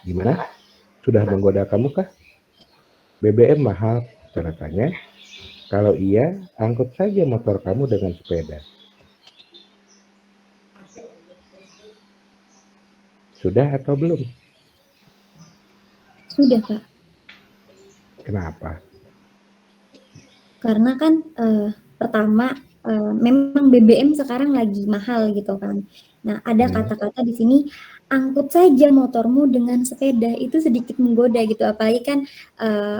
Gimana? Sudah menggoda kamu kah? BBM mahal, tanda tanya. Kalau iya, angkut saja motor kamu dengan sepeda. Sudah atau belum? Sudah, Pak. Kenapa? Karena kan pertama memang BBM sekarang lagi mahal gitu kan. Nah, ada kata-kata di sini angkut saja motormu dengan sepeda itu sedikit menggoda gitu. Apalagi kan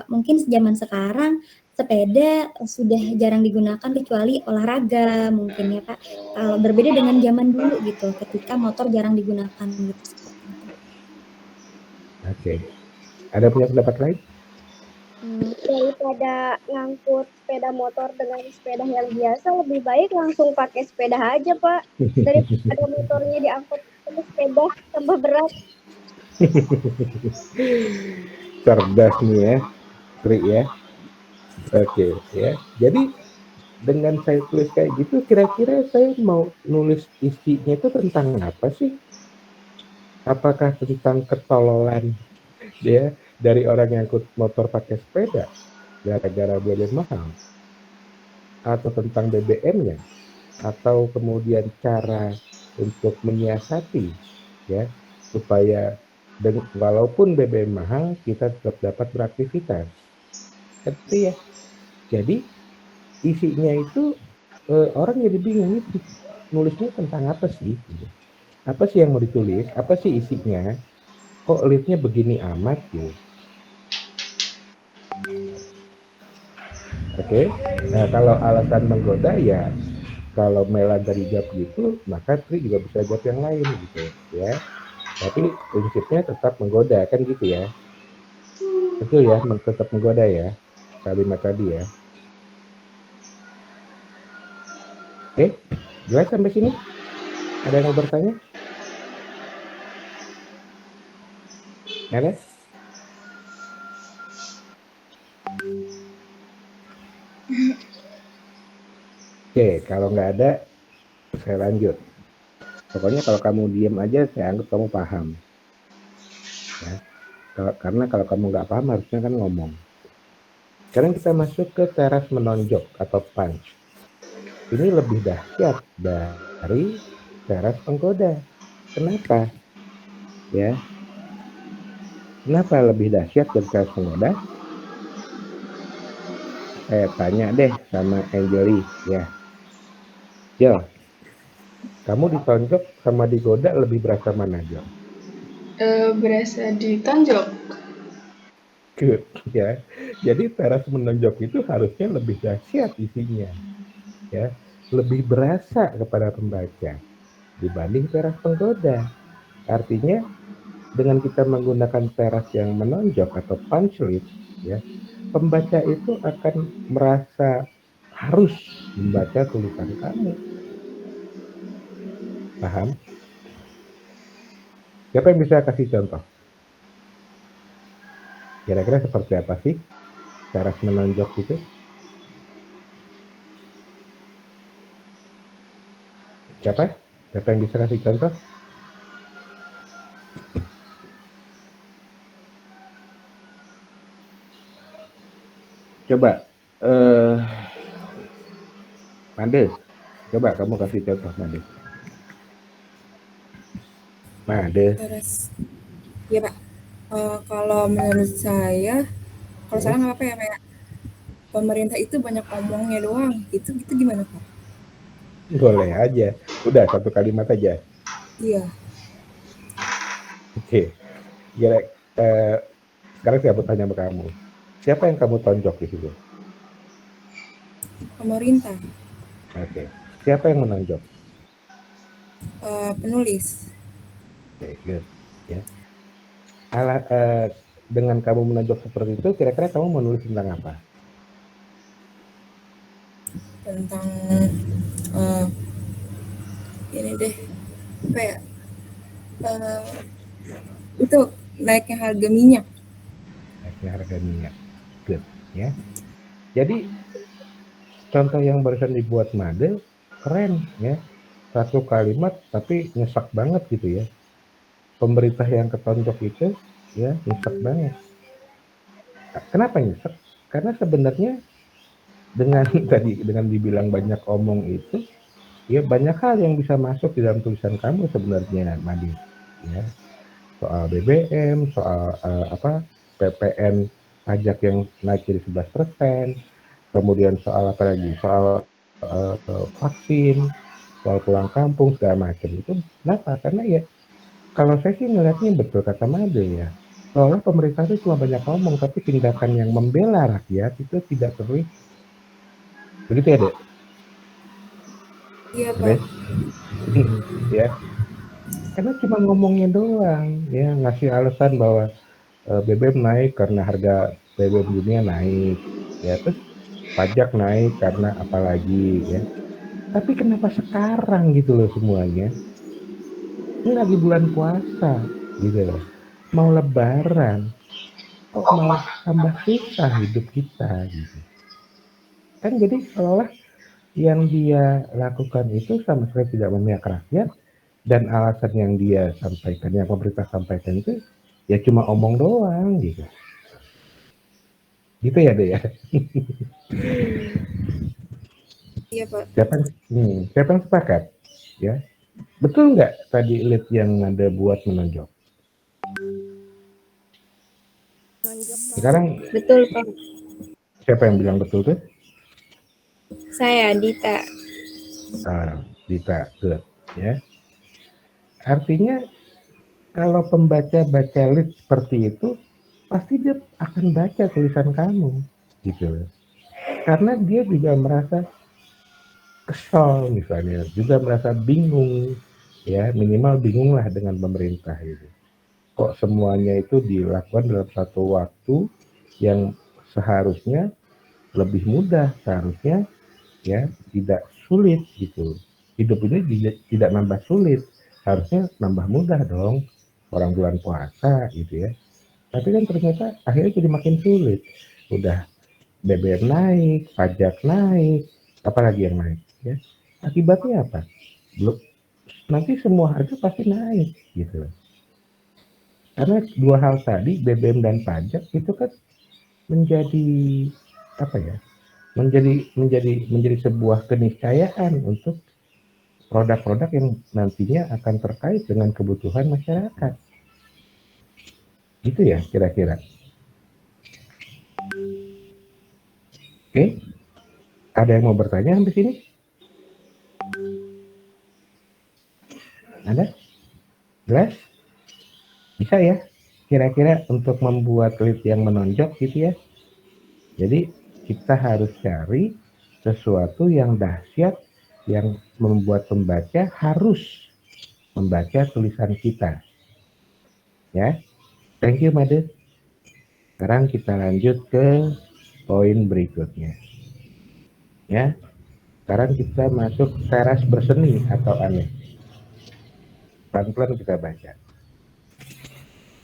mungkin zaman sekarang sepeda sudah jarang digunakan kecuali olahraga mungkin ya Pak. Kalau berbeda dengan zaman dulu gitu, ketika motor jarang digunakan gitu seperti itu. Oke. Ada punya pendapat lain? Daripada ngangkut sepeda motor dengan sepeda yang biasa, lebih baik langsung pakai sepeda aja, Pak. Daripada motornya diangkut pakai sepeda tambah berat. Cerdas nih ya, Tri ya. Oke ya. Jadi dengan saya tulis kayak gitu, kira-kira saya mau nulis isinya itu tentang apa sih? Apakah tentang ketololan dia dari orang yang ikut motor pakai sepeda gara-gara BBM mahal, atau tentang BBM-nya, atau kemudian cara untuk menyiasati ya supaya walaupun BBM mahal kita tetap dapat beraktivitas. Tapi ya, jadi isinya itu orang jadi bingung itu nulisnya tentang apa sih? Apa sih yang mau ditulis? Apa sih isinya? Kok linknya begini amat gitu? Oke, nah kalau alasan menggoda ya, kalau Mela dari jawab gitu, maka Tri juga bisa jawab yang lain gitu ya. Tapi prinsipnya tetap menggoda kan gitu ya. Betul ya, tetap menggoda ya kalimat tadi ya. Oke, jelas sampai sini? Ada yang mau bertanya? Ada? Oke, kalau nggak ada, saya lanjut. Pokoknya kalau kamu diam aja, saya anggap kamu paham. Ya. Karena kalau kamu nggak paham, harusnya kan ngomong. Sekarang kita masuk ke teras menonjok atau punch. Ini lebih dahsyat dari teras penggoda. Kenapa? Ya, kenapa lebih dahsyat dari teras penggoda? Saya tanya deh sama Angeli, ya. Jo, kamu ditonjok sama digoda lebih berasa mana, Jo? Berasa ditonjok. Good, ya. Jadi teras menonjok itu harusnya lebih dahsyat isinya, ya. Lebih berasa kepada pembaca dibanding teras penggoda. Artinya dengan kita menggunakan teras yang menonjok atau punch list, ya, pembaca itu akan merasa harus membaca tulisan kamu. Paham? Siapa yang bisa kasih contoh? Kira-kira seperti apa sih teras menonjok itu? Siapa? Siapa yang bisa kasih contoh? Coba, Made, coba kamu kasih contoh, Made. Made. Terus, ya Pak, kalau menurut saya, kalau salah nggak apa-apa ya Pak. Pemerintah itu banyak ngomongnya doang, itu gimana Pak? Boleh aja. Udah satu kalimat aja. Iya. Oke. Sekarang saya bertanya sama kamu. Siapa yang kamu tonjok di situ? Pemerintah. Oke. Siapa yang menonjok? Penulis. Oke, good. Ya. Dengan kamu menonjok seperti itu, kira-kira kamu menulis tentang apa? Tentang ini deh, apa ya? Itu naiknya harga minyak. Naiknya harga minyak. Good. Ya. Jadi contoh yang barusan dibuat Made keren ya. Satu kalimat tapi nyesak banget gitu ya. Pemerintah yang ketonjok itu ya, nyesek banget. Kenapa nyesek? Karena sebenarnya dengan tadi dengan dibilang banyak omong itu, ya banyak hal yang bisa masuk di dalam tulisan kamu sebenarnya, Madi. Ya, soal BBM, soal PPN pajak yang naik jadi 11%, kemudian soal apa lagi? Soal vaksin, soal pulang kampung segala macam itu. Kenapa? Karena ya kalau saya sih ngelihatnya betul kata Made ya. Seolah pemerintah itu cuma banyak ngomong, tapi tindakan yang membela rakyat itu tidak terlihat. Begitu ya, Dek? Iya, Pak. Dek? Ya, karena cuma ngomongnya doang, ya ngasih alasan bahwa BBM naik karena harga BBM dunia naik, ya terus pajak naik karena apalagi ya. Tapi kenapa sekarang gitu loh semuanya? Ini lagi bulan puasa, gitu loh. Mau Lebaran, kok malah tambah susah hidup kita, gitu. Kan jadi seolah yang dia lakukan itu sama sekali tidak memihak rakyat, dan alasan yang dia sampaikan, yang pemerintah sampaikan itu ya cuma omong doang, gitu. Gitu ya, Dek ya? Iya, Pak. Siapa yang sepakat? Ya, betul nggak tadi lead yang ada buat menonjol? Sekarang Betul, Pak. siapa yang bilang betul tuh? Saya Dita. Dita, good. Ya, artinya kalau pembaca baca lead seperti itu, pasti dia akan baca tulisan kamu, gitu. Karena dia juga merasa kesal misalnya, juga merasa bingung, ya minimal bingung lah dengan pemerintah itu. Kok semuanya itu dilakukan dalam satu waktu yang seharusnya lebih mudah, seharusnya ya tidak sulit gitu. Hidup ini tidak nambah sulit, harusnya nambah mudah dong. Orang bulan puasa gitu ya. Tapi kan ternyata akhirnya jadi makin sulit. Udah BBM naik, pajak naik, apalagi yang naik ya. Akibatnya apa? Belum, nanti semua harga pasti naik gitu. Karena dua hal tadi, BBM dan pajak itu kan menjadi apa ya? Menjadi sebuah keniscayaan untuk produk-produk yang nantinya akan terkait dengan kebutuhan masyarakat. Gitu ya kira-kira. Oke, ada yang mau bertanya sampai sini? Ada? Jelas? Bisa ya? Kira-kira untuk membuat lead yang menonjol gitu ya. Jadi kita harus cari sesuatu yang dahsyat yang membuat pembaca harus membaca tulisan kita. Ya, thank you Made. Sekarang kita lanjut ke poin berikutnya. Ya, sekarang kita masuk teras berseni atau aneh. Pelan-pelan kita baca.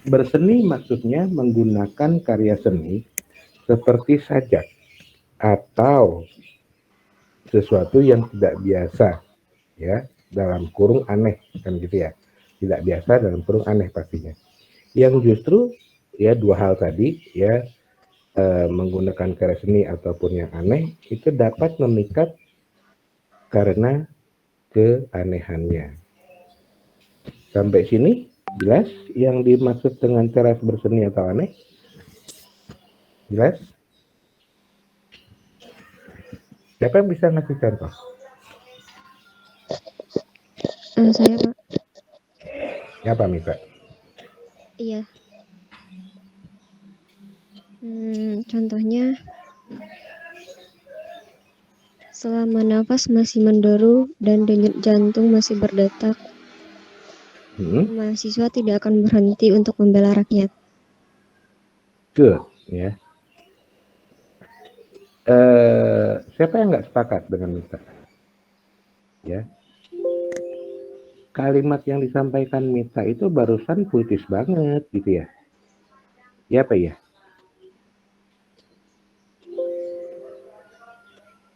Berseni maksudnya menggunakan karya seni seperti sajak atau sesuatu yang tidak biasa, ya, dalam kurung aneh, kan gitu ya. Tidak biasa dalam kurung aneh pastinya. Yang justru ya dua hal tadi ya, menggunakan karya seni ataupun yang aneh itu dapat memikat karena keanehannya. Sampai sini jelas yang dimaksud dengan teras berseni atau aneh? Jelas? Siapa yang bisa ngasih contoh? Saya, Pak. Siapa Mita? Iya. Contohnya, selama nafas masih menderu dan denyut jantung masih berdetak, mahasiswa tidak akan berhenti untuk membela rakyat. Good, ya. Siapa yang nggak sepakat dengan Mita? Ya. Kalimat yang disampaikan Mita itu barusan puitis banget gitu ya. Ya apa ya?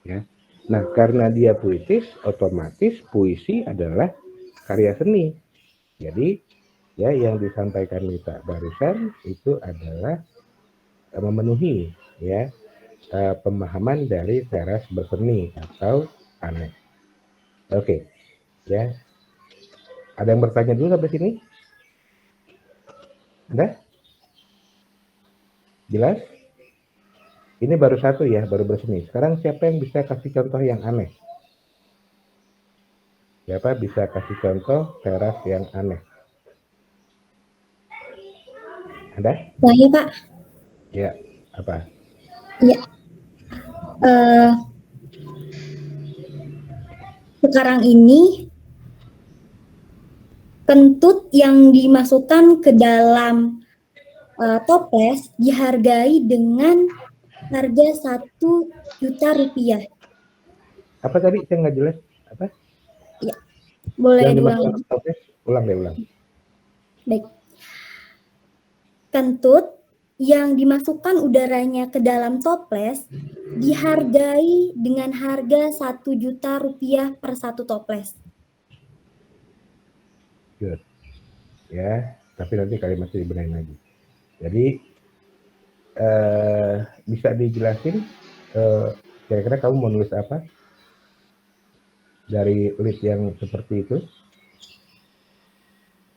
Ya. Nah, karena dia puitis, otomatis puisi adalah karya seni. Jadi ya yang disampaikan Lita barusan itu adalah memenuhi ya pemahaman dari teras berseni atau aneh. Oke, ya. Ada yang bertanya dulu sampai sini? Ada? Jelas? Ini baru satu ya, baru berseni. Sekarang siapa yang bisa kasih contoh yang aneh? Siapa bisa kasih contoh teras yang aneh? Ada? Saya Pak, Ya, apa? ya eh, sekarang ini kentut yang dimasukkan ke dalam toples dihargai dengan harga 1 juta rupiah. Apa tadi? Saya nggak jelas. Apa? Boleh Yang diulang dimasukkan lagi? ke toples? Ulang deh, ulang. Baik. Kentut yang dimasukkan udaranya ke dalam toples dihargai dengan harga 1 juta rupiah per 1 toples. Good. Ya, tapi nanti kalimatnya dibenahin lagi. Jadi bisa dijelasin kira-kira kamu mau nulis apa dari lead yang seperti itu?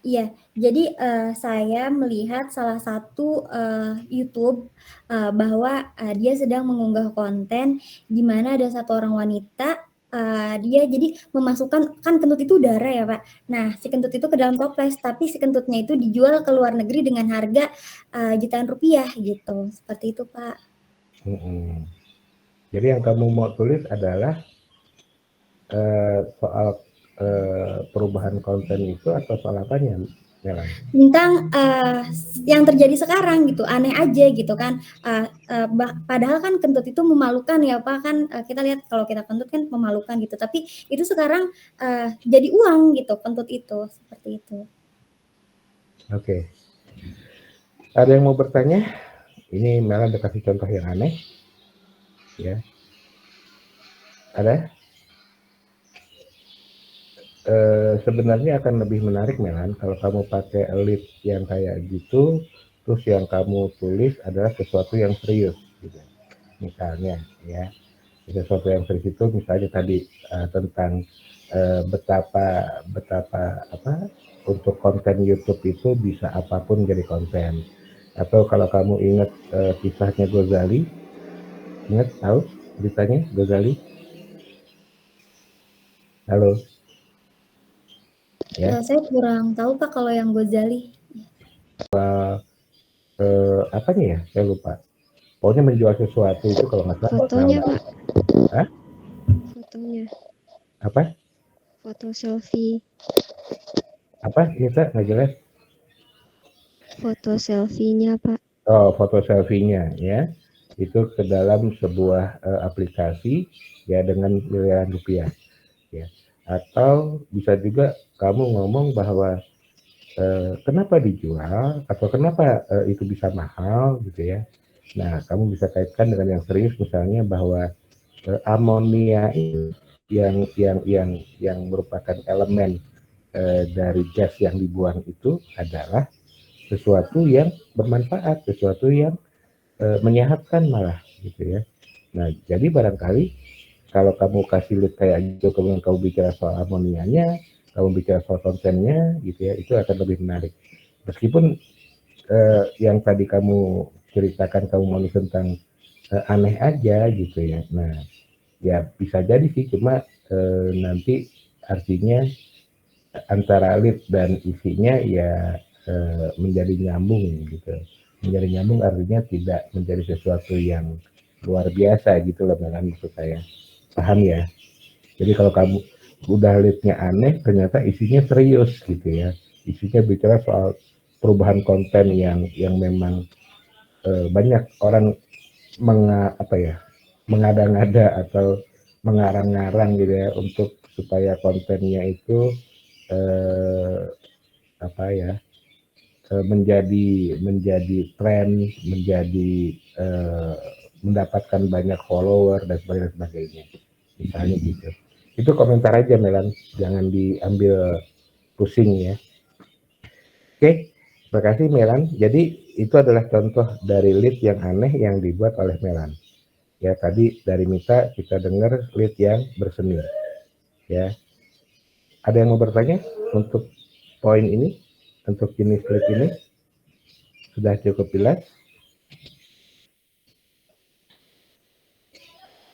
Iya, jadi saya melihat salah satu YouTube bahwa dia sedang mengunggah konten di mana ada satu orang wanita, dia jadi memasukkan, kan kentut itu udara ya Pak. Nah, si kentut itu ke dalam toples, tapi si kentutnya itu dijual ke luar negeri dengan harga jutaan rupiah gitu. Seperti itu Pak. Jadi yang kamu mau tulis adalah soal perubahan konten itu atau soal apanya, Melan? Tentang yang terjadi sekarang gitu, aneh aja gitu kan. Padahal kan kentut itu memalukan ya Pak, kan kita lihat kalau kita kentut kan memalukan gitu. Tapi itu sekarang jadi uang gitu kentut itu, seperti itu. Oke. Ada yang mau bertanya? Ini Melan udah kasih contoh yang aneh. Ya. Ada? Sebenarnya akan lebih menarik Melan kalau kamu pakai lead yang kayak gitu, terus yang kamu tulis adalah sesuatu yang serius gitu. Misalnya ya, sesuatu yang serius itu misalnya tadi tentang betapa apa untuk konten YouTube itu bisa apapun jadi konten. Atau kalau kamu ingat kisahnya Ghazali, ingat tahu ceritanya Ghazali? Halo. Ya. Saya kurang tahu Pak kalau yang Ghazali. Apanya ya? Saya lupa. Pokoknya menjual sesuatu itu kalau nggak salah. Fotonya Pak. Hah? Fotonya. Apa? Foto selfie. Apa? Kita nggak jelas. Foto selfie-nya Pak. Oh, foto selfie-nya ya. Itu ke dalam sebuah aplikasi ya dengan miliaran rupiah. Ya. Atau bisa juga kamu ngomong bahwa kenapa dijual atau kenapa itu bisa mahal gitu ya. Nah, kamu bisa kaitkan dengan yang serius misalnya bahwa amonia itu yang merupakan elemen dari gas yang dibuang itu adalah sesuatu yang bermanfaat, sesuatu yang menyehatkan malah gitu ya. Nah, jadi barangkali kalau kamu kasih lead kayak gitu, kemudian kamu bicara soal amonianya, kamu bicara soal kontennya gitu ya, itu akan lebih menarik. Meskipun yang tadi kamu ceritakan kamu mau tentang aneh aja gitu ya. Nah, ya bisa jadi sih, cuma nanti artinya antara lead dan isinya ya menjadi nyambung gitu. Menjadi nyambung artinya tidak menjadi sesuatu yang luar biasa gitu loh, maksud saya. Paham ya? Jadi kalau kamu udah leadnya aneh, ternyata isinya serius gitu ya. Isinya bicara soal perubahan konten yang memang banyak orang mengada-ngada atau mengarang-ngarang gitu ya untuk supaya kontennya itu menjadi tren, menjadi mendapatkan banyak follower dan sebagainya. Misalnya gitu. Itu komentar aja Melan, jangan diambil pusing ya. Oke, terima kasih Melan. Jadi itu adalah contoh dari lead yang aneh yang dibuat oleh Melan. Ya, tadi dari Mita kita dengar lead yang berseni. Ya, ada yang mau bertanya untuk poin ini, untuk jenis lead ini? Sudah cukup jelas?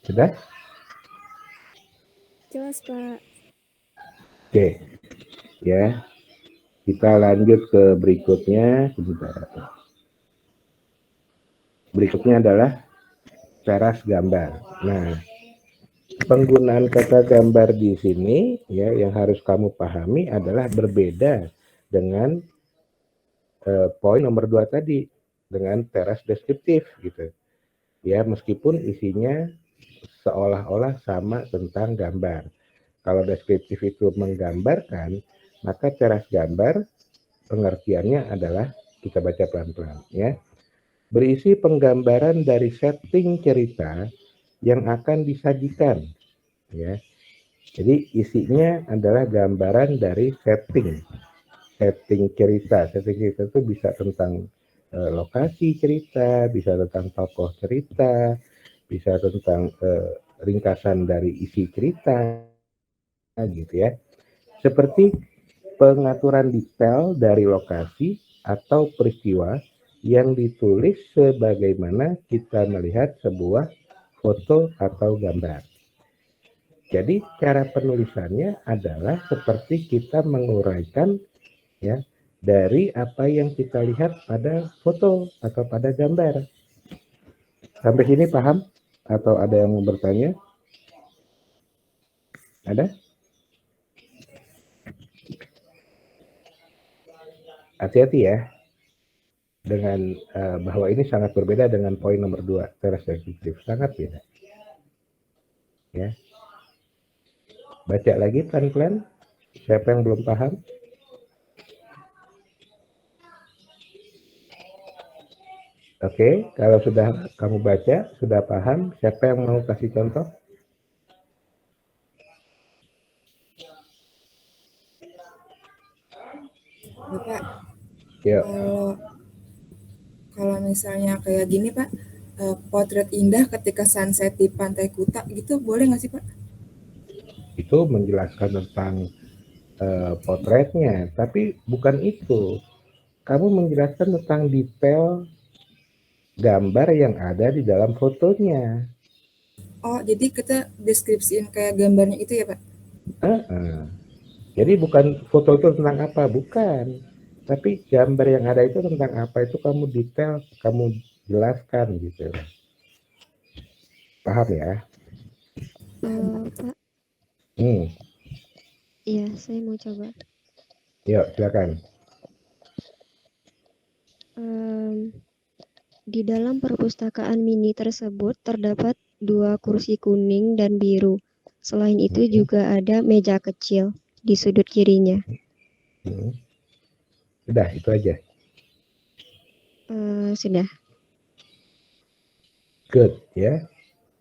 Sudah? Jelas, Pak. Oke, ya. Kita lanjut ke berikutnya. Sebentar. Berikutnya adalah teras gambar. Nah, penggunaan kata gambar di sini ya yang harus kamu pahami adalah berbeda dengan poin nomor 2 tadi dengan teras deskriptif gitu. Ya, meskipun isinya seolah-olah sama tentang gambar. Kalau deskriptif itu menggambarkan, maka teras gambar pengertiannya adalah kita baca pelan-pelan ya. Berisi penggambaran dari setting cerita yang akan disajikan ya. Jadi isinya adalah gambaran dari setting cerita. Setting cerita itu bisa tentang lokasi cerita, bisa tentang tokoh cerita, bisa tentang ringkasan dari isi cerita gitu ya. Seperti pengaturan detail dari lokasi atau peristiwa yang ditulis sebagaimana kita melihat sebuah foto atau gambar. Jadi cara penulisannya adalah seperti kita menguraikan ya dari apa yang kita lihat pada foto atau pada gambar. Sampai sini paham? Atau ada yang mau bertanya? Ada? Hati-hati ya dengan bahwa ini sangat berbeda dengan poin nomor 2 teras deskriptif, sangat beda ya. Baca lagi pelan-pelan, siapa yang belum paham? Oke, kalau sudah kamu baca, sudah paham, siapa yang mau kasih contoh? Bapak, Yuk. kalau misalnya kayak gini Pak, potret indah ketika sunset di Pantai Kuta gitu boleh nggak sih Pak? Itu menjelaskan tentang potretnya, tapi bukan itu. Kamu menjelaskan tentang detail gambar yang ada di dalam fotonya. Oh, jadi kita deskripsiin kayak gambarnya itu ya Pak? Jadi bukan foto itu tentang apa, bukan. Tapi gambar yang ada itu tentang apa itu kamu detail, kamu jelaskan gitu. Paham ya? Pak, iya, saya mau coba. Yuk, silakan. Di dalam perpustakaan mini tersebut terdapat 2 kursi kuning dan biru. Selain itu juga ada meja kecil di sudut kirinya. Sudah, itu aja. Sudah. Good ya.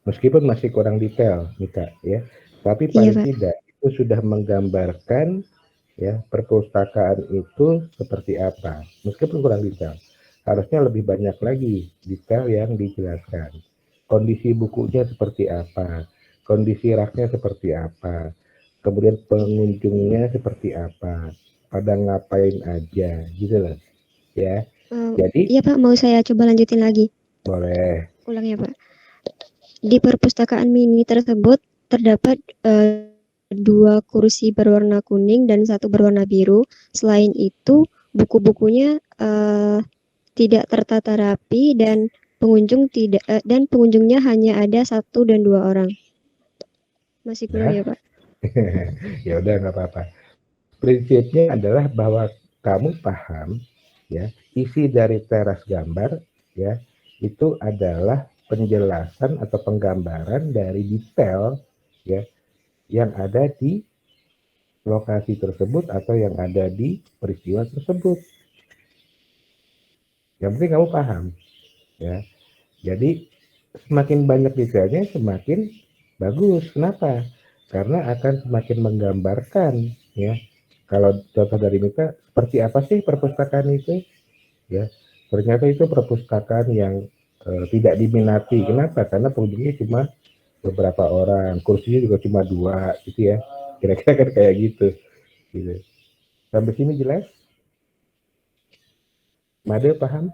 Meskipun masih kurang detail, Mika ya. Tapi paling tidak itu sudah menggambarkan ya perpustakaan itu seperti apa. Meskipun kurang detail. Harusnya lebih banyak lagi detail yang dijelaskan. Kondisi bukunya seperti apa, kondisi raknya seperti apa, kemudian pengunjungnya seperti apa, pada ngapain aja, gitu loh. Ya. Jadi iya Pak, mau saya coba lanjutin lagi. Boleh. Ulang ya Pak. Di perpustakaan mini tersebut terdapat 2 kursi berwarna kuning dan 1 berwarna biru. Selain itu, buku-bukunya tidak tertata rapi dan pengunjungnya hanya ada 1 dan 2 orang. Masih kurang ya Pak? Ya udah nggak apa-apa. Prinsipnya adalah bahwa kamu paham ya isi dari teras gambar ya itu adalah penjelasan atau penggambaran dari detail ya yang ada di lokasi tersebut atau yang ada di peristiwa tersebut. Yang penting kamu paham ya. Jadi semakin banyak detailnya semakin bagus. Kenapa? Karena akan semakin menggambarkan ya kalau contoh dari Mita, seperti apa sih perpustakaan itu? Ya, ternyata itu perpustakaan yang tidak diminati. Kenapa? Karena pengunjungnya cuma beberapa orang, kursinya juga cuma 2, gitu ya. Kira-kira kan kayak gitu. Sampai sini jelas? Made paham?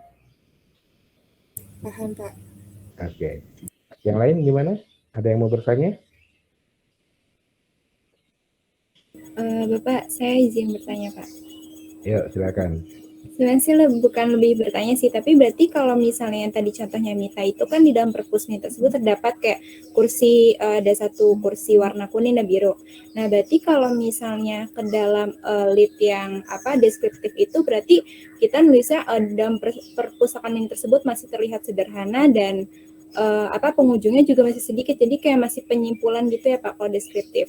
Paham, Pak. Oke. Yang lain gimana? Ada yang mau bertanya? Bapak, saya izin bertanya, Pak. Yuk, silakan. Sebenarnya sih bukan lebih bertanya sih, tapi berarti kalau misalnya yang tadi contohnya Mita itu kan di dalam perpusnya tersebut terdapat kayak kursi, ada 1 kursi warna kuning dan biru. Nah, berarti kalau misalnya ke dalam lead yang deskriptif itu berarti kita nulisnya dalam perpustakaan ini tersebut masih terlihat sederhana dan pengunjungnya juga masih sedikit, jadi kayak masih penyimpulan gitu ya Pak kalau deskriptif.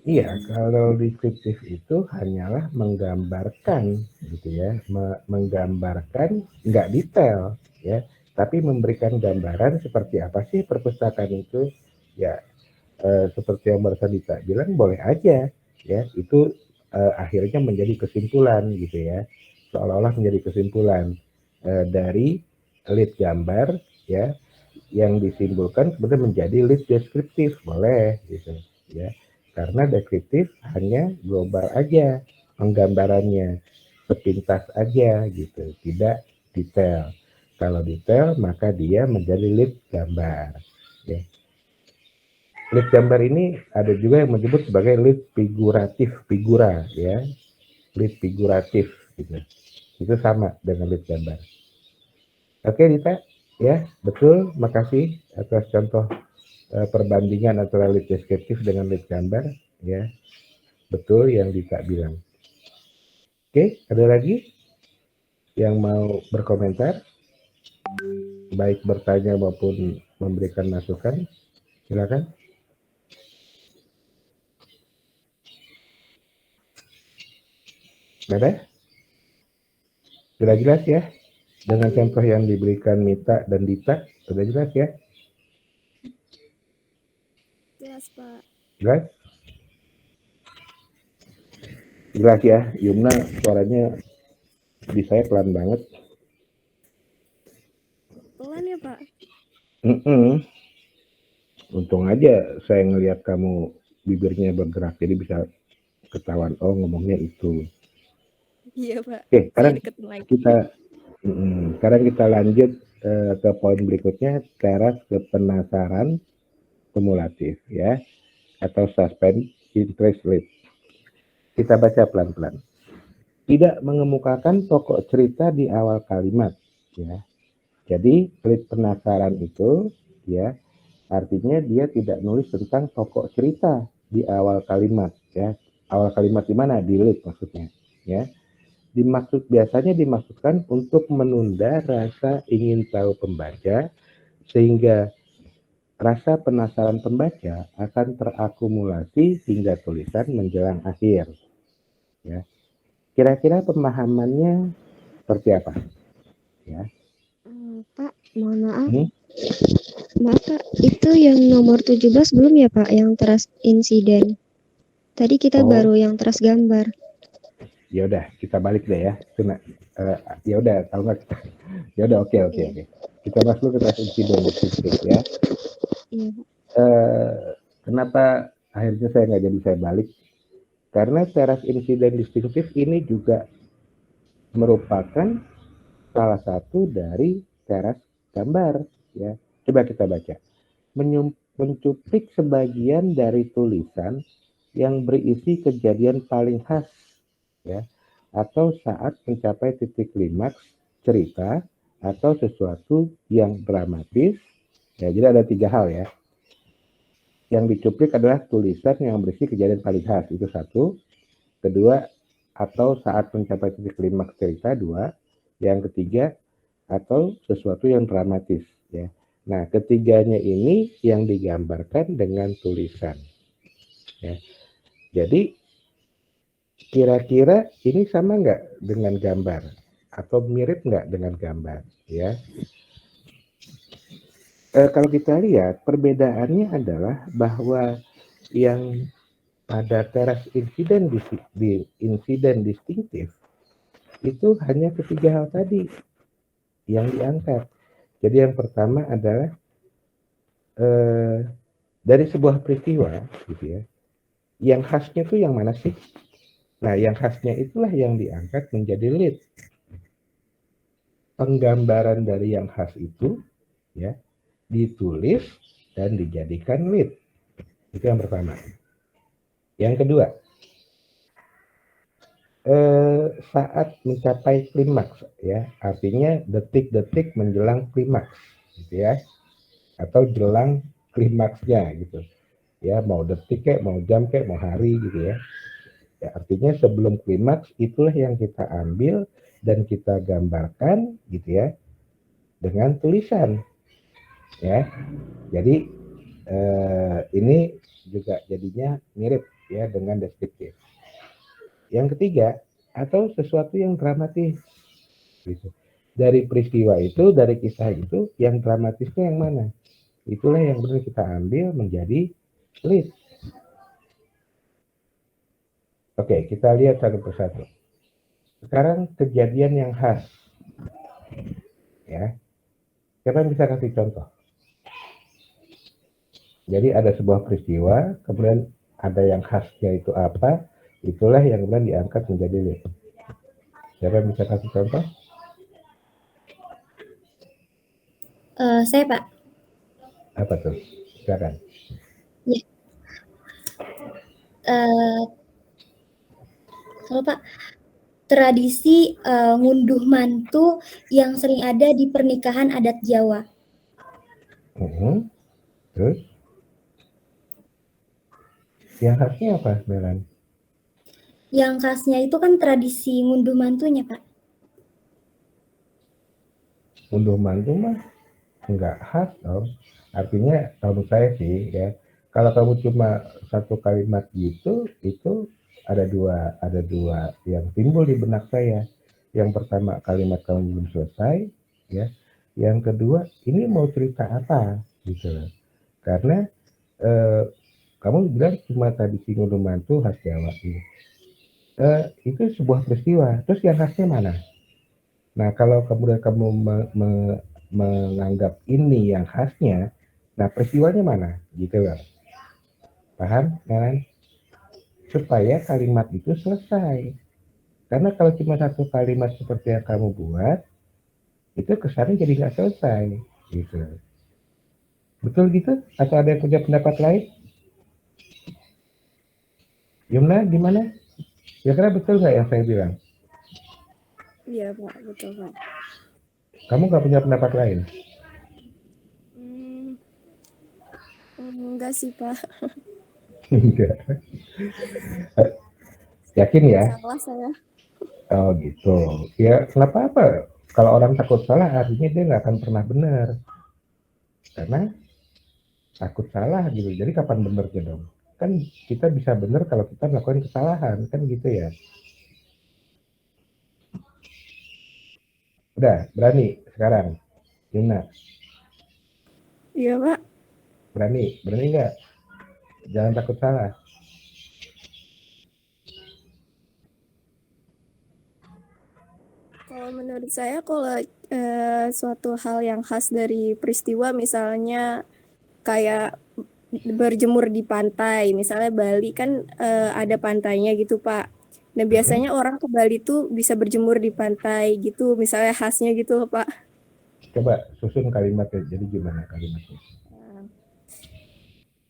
Iya, kalau deskriptif itu hanyalah menggambarkan, gitu ya, menggambarkan nggak detail, ya, tapi memberikan gambaran seperti apa sih perpustakaan itu, ya, seperti yang barusan Dita bilang boleh aja, ya, itu akhirnya menjadi kesimpulan, gitu ya, seolah-olah menjadi kesimpulan dari lead gambar, ya, yang disimpulkan kemudian menjadi lead deskriptif, boleh, gitu, ya. Karena deskriptif hanya global aja penggambarannya, sepintas aja gitu, tidak detail. Kalau detail maka dia menjadi lead gambar. Ya. Lead gambar ini ada juga yang menyebut sebagai lead figuratif, figura ya, lead figuratif gitu. Itu sama dengan lead gambar. Oke Dita, ya betul. Makasih atas contoh perbandingan antara lead deskriptif dengan lead gambar, ya. Betul yang Dita bilang. Oke, ada lagi yang mau berkomentar? Baik bertanya maupun memberikan masukan. Silakan. Ada? Sudah jelas ya? Dengan contoh yang diberikan Mita dan Dita, sudah jelas ya? Jelas, Pak. Jelas? Jelas ya, Yumna suaranya di saya pelan banget. Pelan ya, Pak? Untung aja saya ngelihat kamu bibirnya bergerak, jadi bisa ketahuan, oh ngomongnya itu. Iya, Pak. Oke, sekarang kita lanjut ke poin berikutnya, teras kepenasaran kumulatif ya, atau suspense interest rate. Kita baca pelan-pelan. Tidak mengemukakan pokok cerita di awal kalimat ya. Jadi lead penasaran itu ya, artinya dia tidak nulis tentang pokok cerita di awal kalimat ya. Awal kalimat di mana? Di lead maksudnya ya. Biasanya dimaksudkan untuk menunda rasa ingin tahu pembaca sehingga rasa penasaran pembaca akan terakumulasi hingga tulisan menjelang akhir. Ya. Kira-kira pemahamannya seperti apa? Ya. Pak, mohon maaf. Maaf Pak, itu yang nomor 17 belum ya Pak, yang teras insiden? Tadi kita baru yang teras gambar. Ya udah, kita balik deh ya. Ya udah, tahu nggak kita? Ya udah, oke. Kita bahas dulu ke teras insiden ya. Iya. Kenapa akhirnya saya nggak jadi saya balik? Karena teras insiden distinktif ini juga merupakan salah satu dari teras gambar ya. Coba kita baca. Mencuplik sebagian dari tulisan yang berisi kejadian paling khas ya, atau saat mencapai titik klimaks cerita atau sesuatu yang dramatis ya. Jadi ada 3 hal ya. Yang dicuplik adalah tulisan yang berisi kejadian paling khas, itu 1. Kedua, atau saat mencapai titik klimaks cerita, 2. Yang ketiga, atau sesuatu yang dramatis ya. Nah, ketiganya ini yang digambarkan dengan tulisan ya. Jadi kira-kira ini sama nggak dengan gambar atau mirip nggak dengan gambar ya? Kalau kita lihat perbedaannya adalah bahwa yang pada teras insiden di insiden distinktif itu hanya ketiga hal tadi yang diangkat. Jadi yang pertama adalah dari sebuah peristiwa, gitu ya. Yang khasnya itu yang mana sih? Nah, yang khasnya itulah yang diangkat menjadi lead. Penggambaran dari yang khas itu, ya, ditulis dan dijadikan lead. Itu yang pertama. Yang kedua, saat mencapai klimaks, ya, artinya detik-detik menjelang klimaks, gitu ya, atau jelang klimaksnya, gitu, ya, mau detik kayak, mau jam kayak, mau hari, gitu ya. Ya, artinya sebelum klimaks itulah yang kita ambil dan kita gambarkan, gitu ya, dengan tulisan, ya. Jadi ini juga jadinya mirip, ya, dengan deskriptif. Yang ketiga, atau sesuatu yang dramatis, gitu. Dari peristiwa itu, dari kisah itu, yang dramatisnya yang mana? Itulah yang benar kita ambil menjadi lead. Oke, kita lihat satu persatu. Sekarang kejadian yang khas, ya. Siapa yang bisa kasih contoh? Jadi ada sebuah peristiwa, kemudian ada yang khasnya itu apa? Itulah yang kemudian diangkat menjadi lead. Siapa yang bisa kasih contoh? Saya Pak. Apa tuh? Silakan. Ya. Kalau Pak, tradisi ngunduh mantu yang sering ada di pernikahan adat Jawa. Terus? Yang khasnya apa, Melan? Yang khasnya itu kan tradisi ngunduh mantunya, Pak. Ngunduh mantu mah enggak khas dong. Artinya menurut saya sih, ya, kalau kamu cuma satu kalimat gitu, itu ada dua yang timbul di benak saya. Yang pertama, kalimat kamu belum selesai, ya. Yang kedua, ini mau cerita apa, gitu. Karena kamu bilang cuma tradisi ngunduh mantu khas Jawa, gitu. Itu sebuah peristiwa. Terus yang khasnya mana? Nah, kalau kemudian kamu menganggap ini yang khasnya, nah peristiwanya mana? Gitu loh. Paham, kan? Supaya kalimat itu selesai. Karena kalau cuma satu kalimat seperti yang kamu buat, itu kesannya jadi nggak selesai. Gitu. Betul gitu? Atau ada yang punya pendapat lain? Yumna, gimana? Kira-kira betul nggak yang saya bilang? Iya Pak, betul Pak. Kamu nggak punya pendapat lain? Enggak sih Pak. Enggak. Yakin ya? Salah saya. Oh gitu. Ya kenapa apa? Kalau orang takut salah artinya dia nggak akan pernah benar. Karena takut salah gitu. Jadi kapan benernya dong? Kan kita bisa benar kalau kita melakukan kesalahan. Kan gitu ya. Udah, berani sekarang. Yuna, Iya Pak. berani nggak? Jangan takut salah. Kalau menurut saya kalau suatu hal yang khas dari peristiwa misalnya kayak berjemur di pantai, misalnya Bali kan ada pantainya gitu Pak. Nah biasanya orang ke Bali tuh bisa berjemur di pantai gitu, misalnya khasnya gitu Pak. Coba susun kalimatnya. Jadi gimana kalimatnya?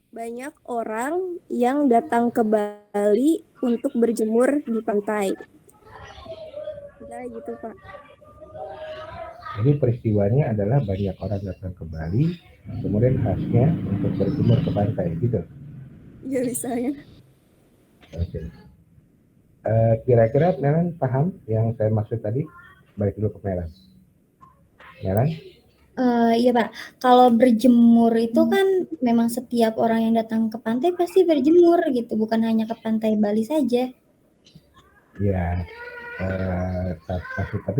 Banyak orang yang datang ke Bali untuk berjemur di pantai. Misalnya gitu Pak. Jadi peristiwanya adalah banyak orang datang ke Bali, kemudian khasnya untuk berjemur ke pantai, gitu. Iya misalnya. Oke. Kira-kira Melan paham yang saya maksud tadi? Balik dulu ke Melan. Melan? Iya Pak, kalau berjemur itu kan memang setiap orang yang datang ke pantai pasti berjemur gitu, bukan hanya ke pantai Bali saja. Ya, tapi